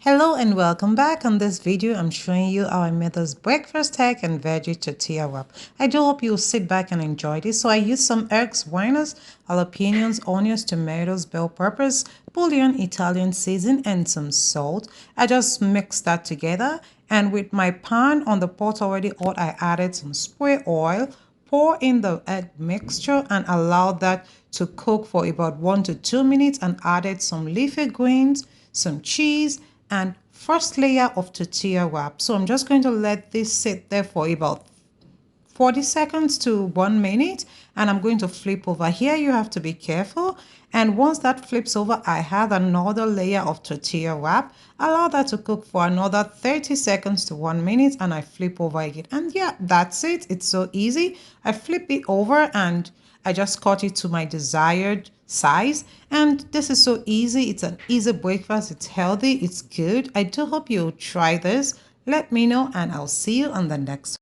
Hello and welcome back. On this video, I'm showing you how I made this breakfast egg and veggie tortilla wrap. I do hope you'll sit back and enjoy this. So I used some eggs, Weiners, jalapeños, onions, tomatoes, bell peppers, bouillon, Italian season, and some salt. I just mixed that together. And with my pan on the pot already hot, I added some spray oil, pour in the egg mixture and allow that to cook for about 1 to 2 minutes and added some leafy greens, some cheese, and first layer of tortilla wrap. So I'm just going to let this sit there for about 40 seconds to 1 minute, and I'm going to flip over. Here you have to be careful, and once that flips over, I have another layer of tortilla wrap. Allow that to cook for another 30 seconds to 1 minute, and I flip over again. And yeah, that's it. It's so easy. I flip it over and I just cut it to my desired size, and this is so easy. It's an easy breakfast. It's healthy, it's good. I do hope you'll try this. Let me know, and I'll see you on the next one.